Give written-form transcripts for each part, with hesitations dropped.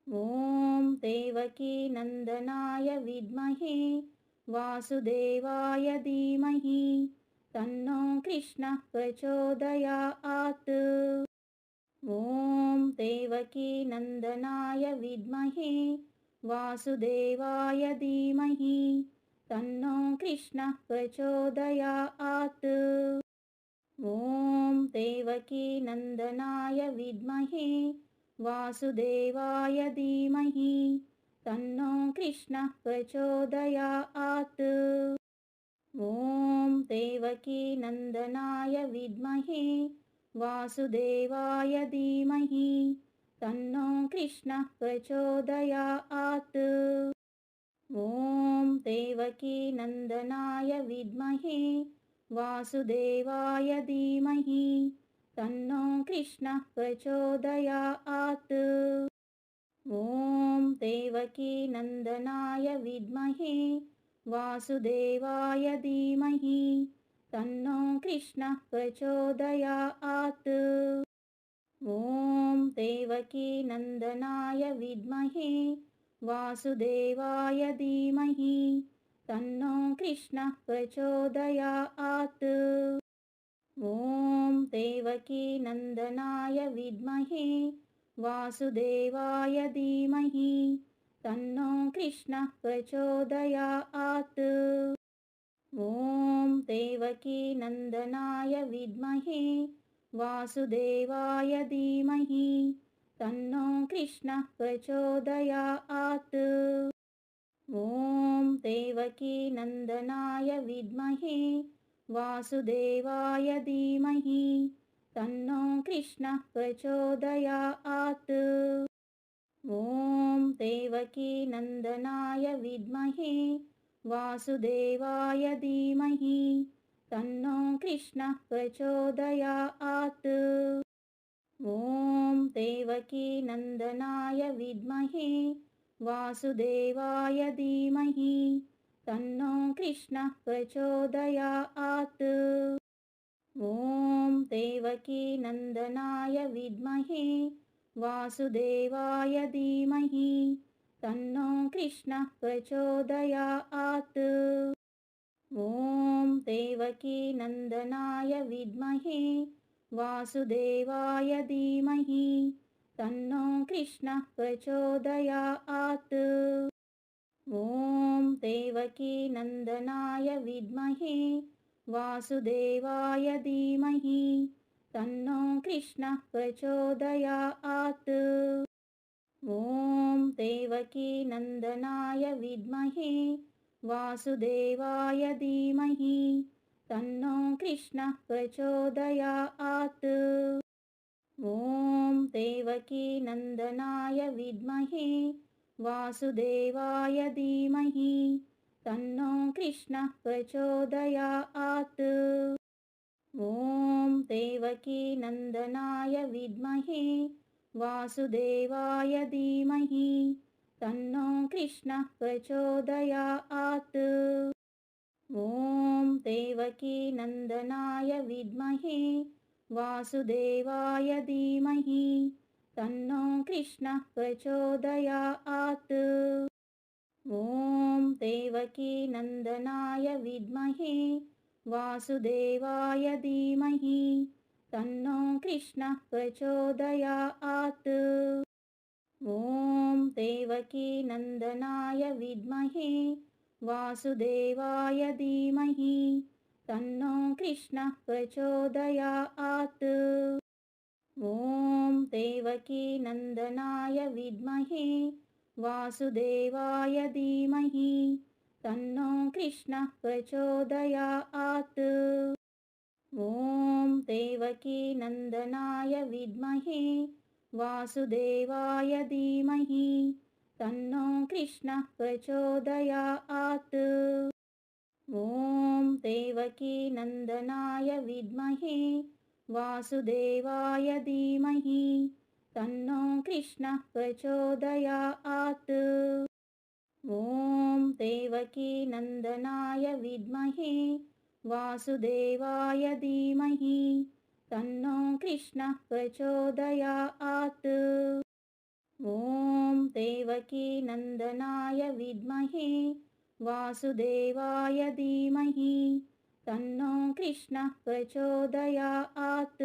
ॐ देवकी नन्दनाय विद्महे वासुदेवाय धीमहि तन्नो कृष्णः प्रचोदयात्। ॐ देवकी नन्दनाय विद्महे वासुदेवाय धीमहि तन्नो कृष्णः प्रचोदयात्। ॐ देवकी नन्दनाय विद्महे वासुदेवाय धीमहि तन्नो कृष्णः प्रचोदयात्। ॐ देवकी नन्दनाय विद्महे वासुदेवाय धीमहि तन्नो कृष्णः प्रचोदयात्। ॐ देवकी नन्दनाय विद्महे वासुदेवाय धीमहि तन्नो कृष्णः प्रचोदयात्। ॐ देवकी नन्दनाय विद्महे वासुदेवाय धीमहि तन्नो कृष्णः प्रचोदयात्। ॐ देवकी नन्दनाय विद्महे वासुदेवाय धीमहि तन्नो कृष्णः प्रचोदयात्। ॐ देवकी नन्दनाय विद्महे वासुदेवाय धीमहि तन्नो कृष्णः प्रचोदयात्। ॐ देवकी नन्दनाय विद्महे वासुदेवाय धीमहि तन्नो कृष्णः प्रचोदयात्। ॐ देवकी नन्दनाय विद्महे वासुदेवाय धीमहि तन्नो कृष्णः प्रचोदयात्। ॐ देवकी नन्दनाय विद्महे वासुदेवाय धीमहि तन्नो कृष्णः प्रचोदयात्। ॐ देवकी नन्दनाय विद्महे वासुदेवाय धीमहि तन्नो कृष्णः प्रचोदयात्। ॐ देवकी नन्दनाय विद्महे वासुदेवाय धीमहि तन्नो कृष्णः प्रचोदयात्। ॐ देवकी नन्दनाय विद्महे वासुदेवाय धीमहि तन्नो कृष्णः प्रचोदयात्। ॐ देवकी नन्दनाय विद्महे वासुदेवाय धीमहि तन्नो कृष्णः प्रचोदयात्। ॐ देवकी नन्दनाय विद्महे वासुदेवाय धीमहि तन्नो कृष्णः प्रचोदयात्। ॐ देवकी नन्दनाय विद्महे वासुदेवाय धीमहि तन्नो कृष्णः प्रचोदयात्। ॐ देवकी नन्दनाय विद्महे वासुदेवाय धीमहि तन्नो कृष्णः प्रचोदयात्। ॐ देवकी नन्दनाय विद्महे वासुदेवाय धीमहि तन्नो कृष्णः प्रचोदयात्। ॐ देवकी नन्दनाय विद्महे वासुदेवाय धीमहि तन्नो कृष्णः प्रचोदयात्। ॐ देवकी नन्दनाय विद्महे वासुदेवाय धीमहि तन्नो कृष्णः प्रचोदयात्। ॐ देवकी नन्दनाय विद्महे वासुदेवाय धीमहि तन्नो कृष्णः प्रचोदयात्। ॐ देवकी नन्दनाय विद्महे वासुदेवाय धीमहि तन्नो कृष्णः प्रचोदयात्। ॐ देवकी नन्दनाय विद्महे वासुदेवाय धीमहि तन्नो कृष्णः प्रचोदयात्। ॐ देवकी नन्दनाय विद्महे वासुदेवाय धीमहि तन्नो कृष्णः प्रचोदयात्। ॐ देवकीनन्दनाय विद्महे वासुदेवाय धीमहि तन्नो कृष्णः प्रचोदयात्।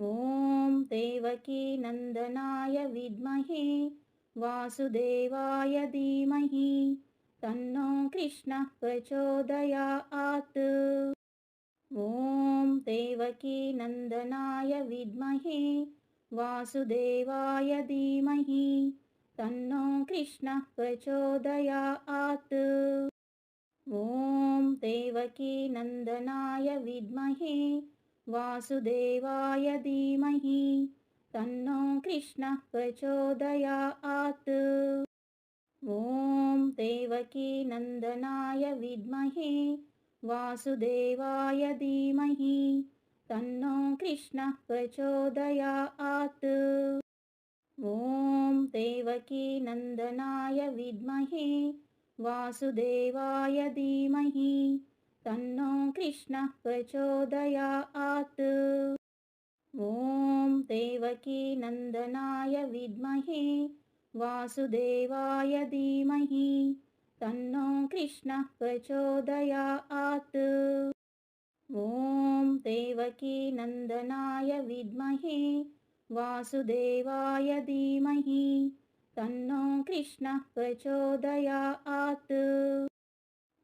ॐ देवकीनन्दनाय विद्महे वासुदेवाय धीमहि तन्नो कृष्णः प्रचोदयात्। ॐ देवकीनन्दनाय विद्महे वासुदेवाय धीमहि तन्नो कृष्णः प्रचोदयात्। ॐ देवकीनन्दनाय विद्महे वासुदेवाय धीमहि तन्नो कृष्णः प्रचोदयात्। ॐ देवकीनन्दनाय विद्महे वासुदेवाय धीमहि तन्नो कृष्णः प्रचोदयात्। ॐ देवकीनन्दनाय विद्महे वासुदेवाय धीमहि तन्नो कृष्णः प्रचोदयात्। ॐ देवकीनन्दनाय विद्महे वासुदेवाय धीमहि तन्नो कृष्णः प्रचोदयात्। ॐ देवकीनन्दनाय विद्महे वासुदेवाय धीमहि तन्नो कृष्णः प्रचोदयात्।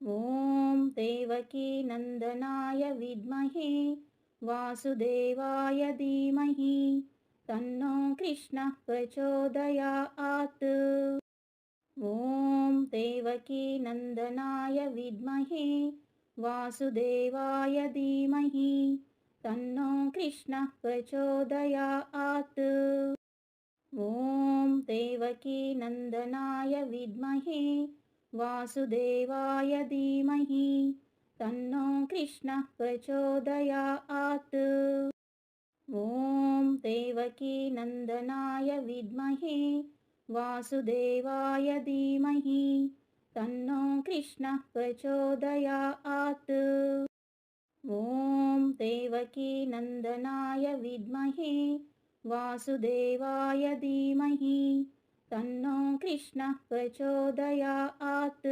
ॐ देवकीनन्दनाय विद्महे वासुदेवाय धीमहि तन्नो कृष्णः प्रचोदयात्। ॐ देवकीनन्दनाय विद्महे वासुदेवाय धीमहि तन्नो कृष्णः प्रचोदयात्। ॐ देवकीनन्दनाय विद्महे वासुदेवाय धीमहि तन्नो कृष्णः प्रचोदयात्। ॐ देवकीनन्दनाय विद्महे वासुदेवाय धीमहि तन्नो कृष्णः प्रचोदयात्। ॐ देवकीनन्दनाय विद्महे वासुदेवाय धीमहि तन्नो कृष्णः प्रचोदयात्।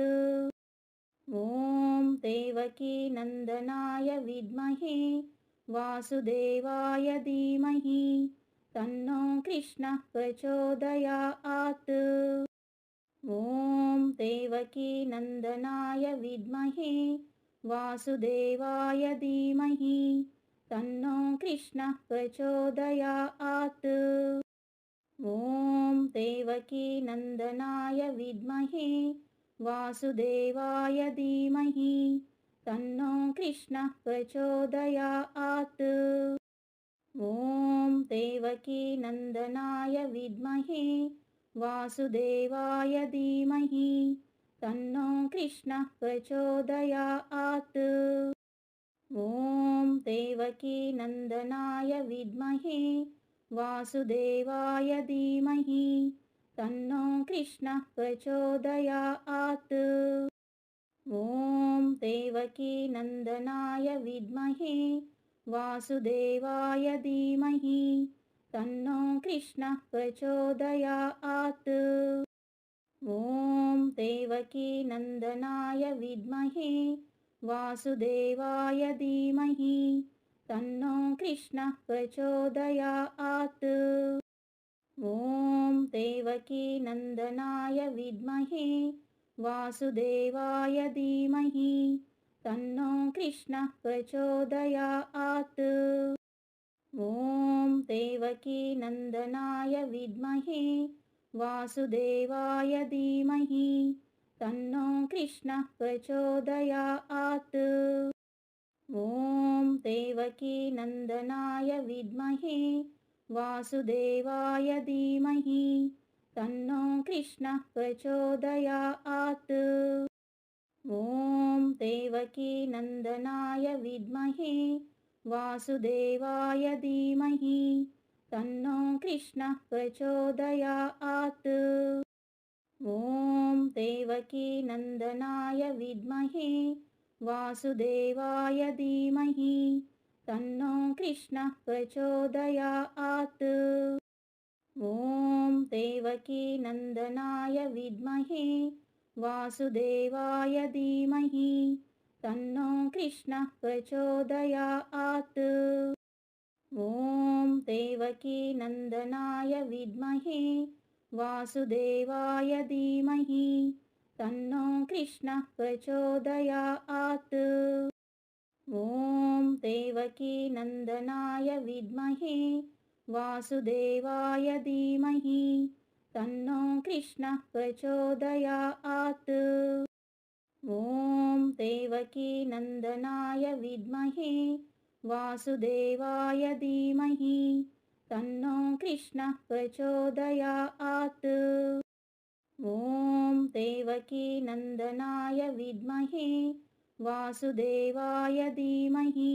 ॐ देवकीनन्दनाय विद्महे वासुदेवाय धीमहि तन्नो कृष्णः प्रचोदयात्। ॐ देवकीनन्दनाय विद्महे वासुदेवाय धीमहि तन्नो कृष्णः प्रचोदयात्। ॐ देवकीनन्दनाय विद्महे वासुदेवाय धीमहि तन्नो कृष्णः प्रचोदयात्। ॐ देवकीनन्दनाय विद्महे वासुदेवाय धीमहि तन्नो कृष्णः प्रचोदयात्। ॐ देवकीनन्दनाय विद्महे वासुदेवाय धीमहि तन्नो कृष्णः प्रचोदयात्। ॐ देवकीनन्दनाय विद्महे वासुदेवाय धीमहि तन्नो कृष्णः प्रचोदयात्। ॐ देवकीनन्दनाय विद्महे वासुदेवाय धीमहि तन्नो कृष्णः प्रचोदयात्। ॐ देवकीनन्दनाय विद्महे वासुदेवाय धीमहि तन्नो कृष्णः प्रचोदयात्। ॐ देवकीनन्दनाय विद्महे वासुदेवाय धीमहि तन्नो कृष्णः प्रचोदयात्। ॐ देवकीनन्दनाय विद्महे वासुदेवाय धीमहि तन्नो कृष्णः प्रचोदयात्। ॐ देवकीनन्दनाय विद्महे वासुदेवाय धीमहि तन्नो कृष्णः प्रचोदयात्। ॐ देवकीनन्दनाय विद्महे वासुदेवाय धीमहि तन्नो कृष्णः प्रचोदयात्। ॐ देवकीनन्दनाय विद्महे वासुदेवाय धीमहि तन्नो कृष्णः प्रचोदयात्। ॐ देवकीनन्दनाय विद्महे वासुदेवाय धीमहि तन्नो कृष्णः प्रचोदयात्। ॐ देवकीनन्दनाय विद्महे वासुदेवाय धीमहि तन्नो कृष्णः प्रचोदयात्। ॐ देवकीनन्दनाय विद्महे वासुदेवाय धीमहि तन्नो कृष्णः प्रचोदयात्। ॐ देवकीनन्दनाय विद्महे वासुदेवाय धीमहि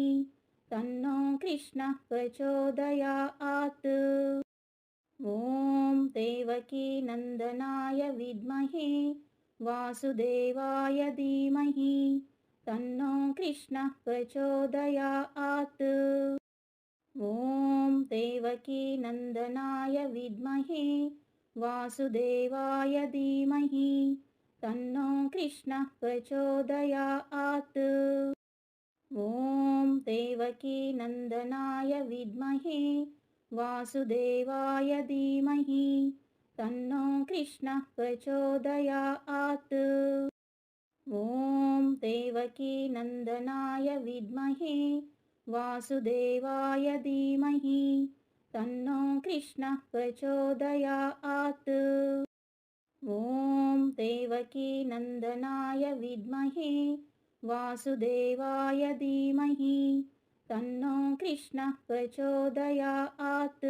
तन्नो कृष्णः प्रचोदयात्। ॐ देवकीनन्दनाय विद्महे वासुदेवाय धीमहि तन्नो कृष्णः प्रचोदयात्। ॐ देवकीनन्दनाय विद्महे वासुदेवाय धीमहि तन्नो कृष्णः प्रचोदयात्। ॐ देवकीनन्दनाय विद्महे वासुदेवाय धीमहि तन्नो कृष्णः प्रचोदयात्। ॐ देवकीनन्दनाय विद्महे वासुदेवाय धीमहि तन्नो कृष्णः प्रचोदयात्। ॐ देवकीनन्दनाय विद्महे वासुदेवाय धीमहि तन्नो कृष्णः प्रचोदयात्।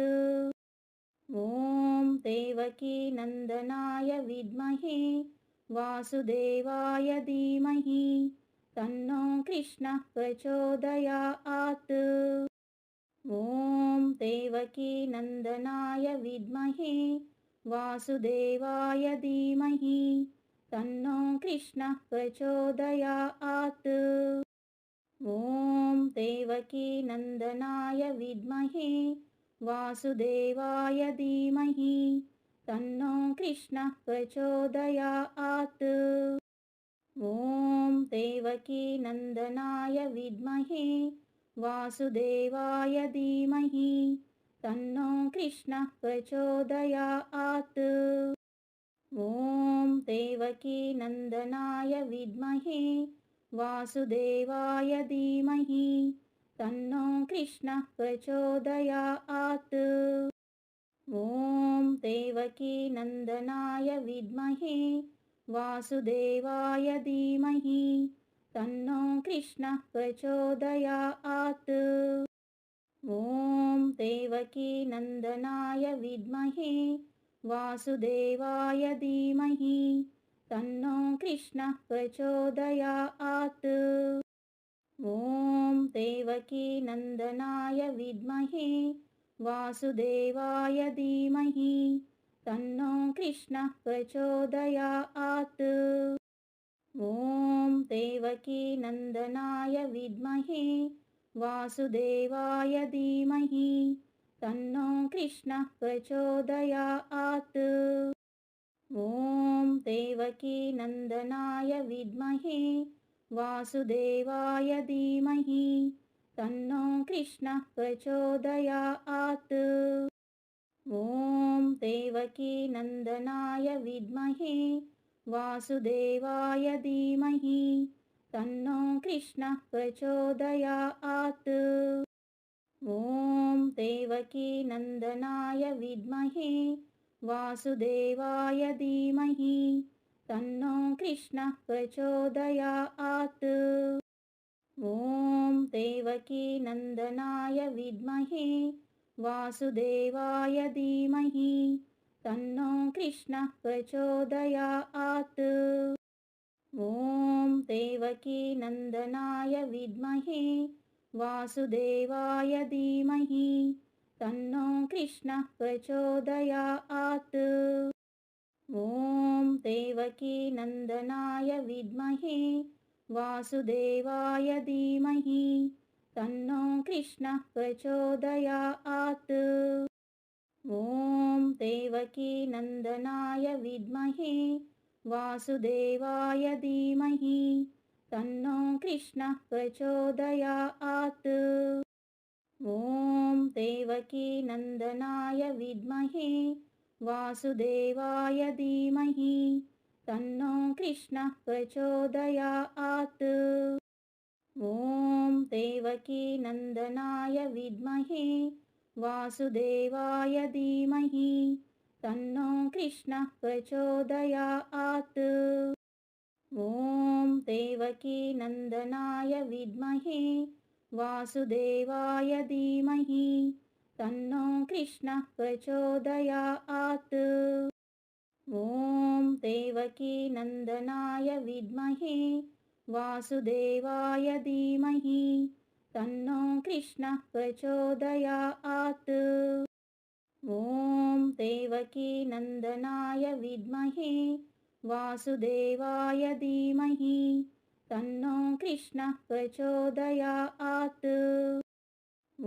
ॐ देवकीनन्दनाय विद्महे वासुदेवाय धीमहि तन्नो कृष्णः प्रचोदयात्। ॐ देवकीनन्दनाय विद्महे वासुदेवाय धीमहि तन्नो कृष्णः प्रचोदयात्। ॐ देवकीनन्दनाय विद्महे वासुदेवाय धीमहि तन्नो कृष्णः प्रचोदयात्। ॐ देवकीनन्दनाय विद्महे वासुदेवाय धीमहि तन्नो कृष्णः प्रचोदयात्। ॐ देवकीनन्दनाय विद्महे वासुदेवाय धीमहि तन्नो कृष्णः प्रचोदयात्। ॐ देवकीनन्दनाय विद्महे वासुदेवाय धीमहि तन्नो कृष्णः प्रचोदयात्। ॐ देवकीनन्दनाय विद्महे वासुदेवाय धीमहि तन्नो कृष्णः प्रचोदयात्। ॐ देवकीनन्दनाय विद्महे वासुदेवाय धीमहि तन्नो कृष्णः प्रचोदयात्। ॐ देवकीनन्दनाय विद्महे वासुदेवाय धीमहि तन्नो कृष्णः प्रचोदयात्। ॐ देवकीनन्दनाय विद्महे वासुदेवाय धीमहि तन्नो कृष्णः प्रचोदयात्। ॐ देवकीनन्दनाय विद्महे वासुदेवाय धीमहि तन्नो कृष्णः प्रचोदयात्। ॐ देवकीनन्दनाय विद्महे वासुदेवाय धीमहि तन्नो कृष्णः प्रचोदयात्। ॐ देवकीनन्दनाय विद्महे वासुदेवाय धीमहि तन्नो कृष्णः प्रचोदयात्। ॐ देवकीनन्दनाय विद्महे वासुदेवाय धीमहि तन्नो कृष्णः प्रचोदयात्। ॐ देवकीनन्दनाय विद्महे वासुदेवाय धीमहि तन्नो कृष्णः प्रचोदयात्। ॐ देवकीनन्दनाय विद्महे वासुदेवाय धीमहि तन्नो कृष्णः प्रचोदयात्। ॐ देवकीनन्दनाय विद्महे वासुदेवाय धीमहि तन्नो कृष्णः प्रचोदयात्। ॐ देवकीनन्दनाय विद्महे वासुदेवाय धीमहि तन्नो कृष्णः प्रचोदयात्। ॐ देवकीनन्दनाय विद्महे वासुदेवाय धीमहि तन्नो कृष्णः प्रचोदयात्। ॐ देवकीनन्दनाय विद्महे वासुदेवाय धीमहि तन्नो कृष्णः प्रचोदयात्। ॐ देवकीनन्दनाय विद्महे वासुदेवाय धीमहि तन्नो कृष्णः प्रचोदयात्।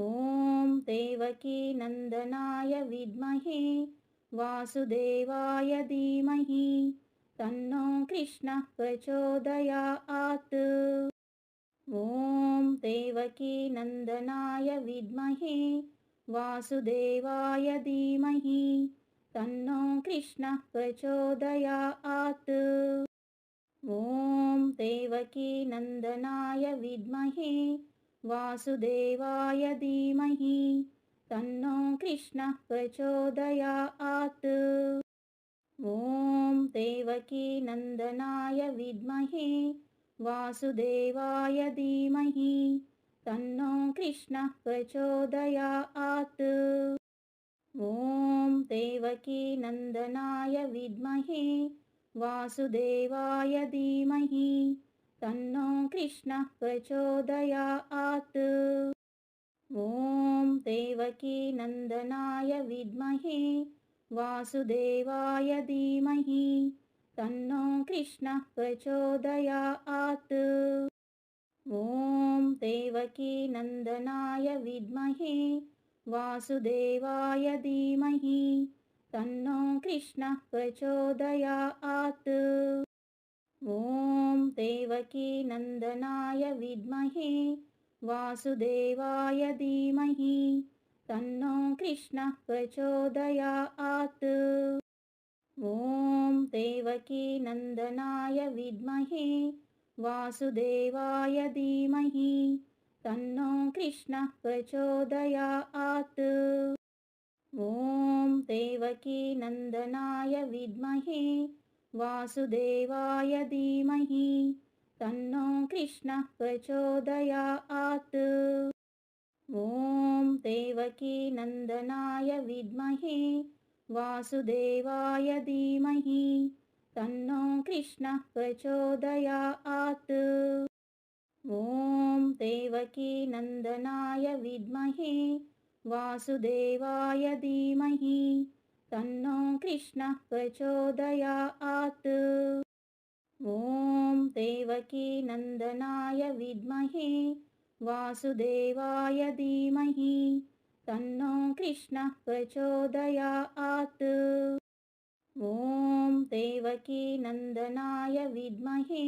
ॐ देवकीनन्दनाय विद्महे वासुदेवाय धीमहि तन्नो कृष्णः प्रचोदयात्। ॐ देवकीनन्दनाय विद्महे वासुदेवाय धीमहि तन्नो कृष्णः प्रचोदयात्। ॐ देवकीनन्दनाय विद्महे वासुदेवाय धीमहि तन्नो कृष्णः प्रचोदयात्। ॐ देवकीनन्दनाय विद्महे वासुदेवाय धीमहि तन्नो कृष्णः प्रचोदयात्। ॐ देवकीनन्दनाय विद्महे वासुदेवाय धीमहि तन्नो कृष्णः प्रचोदयात्। ॐ देवकीनन्दनाय विद्महे वासुदेवाय धीमहि तन्नो कृष्णः प्रचोदयात्। ॐ देवकीनन्दनाय विद्महे वासुदेवाय धीमहि तन्नो कृष्णः प्रचोदयात्। ॐ देवकीनन्दनाय विद्महे वासुदेवाय धीमहि तन्नो कृष्णः प्रचोदयात्। ॐ देवकीनन्दनाय विद्महे वासुदेवाय धीमहि तन्नो कृष्णः प्रचोदयात्। ॐ देवकीनन्दनाय विद्महे वासुदेवाय धीमहि तन्नो कृष्णः प्रचोदयात्। ॐ देवकीनन्दनाय विद्महे वासुदेवाय धीमहि तन्नो कृष्णः प्रचोदयात्। ॐ देवकीनन्दनाय विद्महे वासुदेवाय धीमहि तन्नो कृष्णः प्रचोदयात्। ॐ देवकीनन्दनाय विद्महे वासुदेवाय धीमहि तन्नो कृष्णः प्रचोदयात्। ॐ देवकीनन्दनाय विद्महे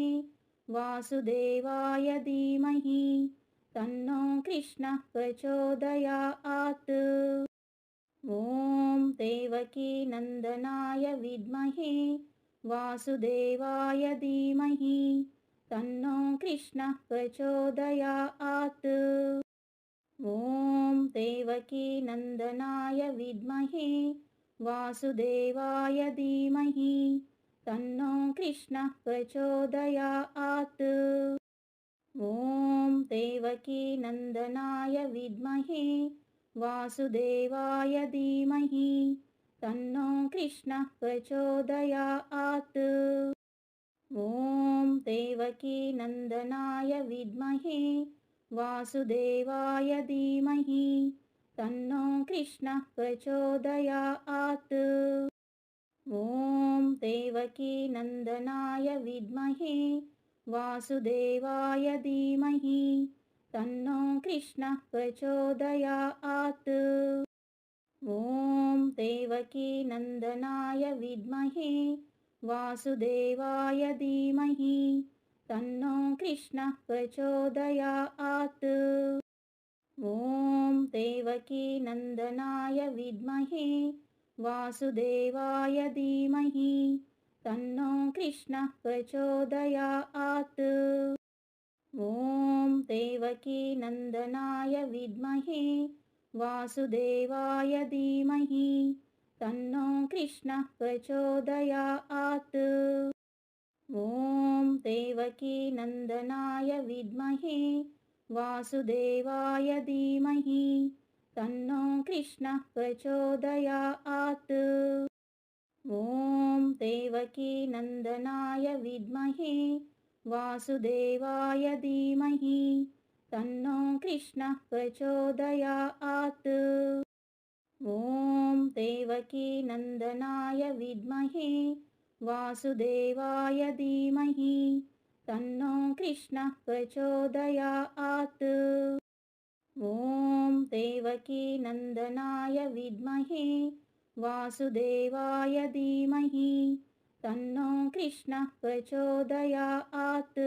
वासुदेवाय धीमहि तन्नो कृष्णः प्रचोदयात्। ॐ देवकीनन्दनाय विद्महे वासुदेवाय धीमहि तन्नो कृष्णः प्रचोदयात्। ॐ देवकीनन्दनाय विद्महे वासुदेवाय धीमहि तन्नो कृष्णः प्रचोदयात्। ॐ देवकीनन्दनाय विद्महे वासुदेवाय धीमहि तन्नो कृष्णः प्रचोदयात्। ॐ देवकीनन्दनाय विद्महे वासुदेवाय धीमहि तन्नो कृष्णः प्रचोदयात्। ॐ देवकीनन्दनाय विद्महे वासुदेवाय धीमहि तन्नो कृष्णः प्रचोदयात्। ॐ देवकीनन्दनाय विद्महे वासुदेवाय धीमहि तन्नो कृष्णः प्रचोदयात्। ॐ देवकीनन्दनाय विद्महे वासुदेवाय धीमहि तन्नो कृष्णः प्रचोदयात्। ॐ देवकीनन्दनाय विद्महे वासुदेवाय धीमहि तन्नो कृष्णः प्रचोदयात्। ॐ देवकीनन्दनाय विद्महे वासुदेवाय धीमहि तन्नो कृष्णः प्रचोदयात्। ॐ देवकीनन्दनाय विद्महे वासुदेवाय धीमहि तन्नो कृष्णः प्रचोदयात्। ॐ देवकीनन्दनाय विद्महे वासुदेवाय धीमहि तन्नो कृष्णः प्रचोदयात्। ॐ देवकीनन्दनाय विद्महे वासुदेवाय धीमहि तन्नो कृष्णः प्रचोदयात्।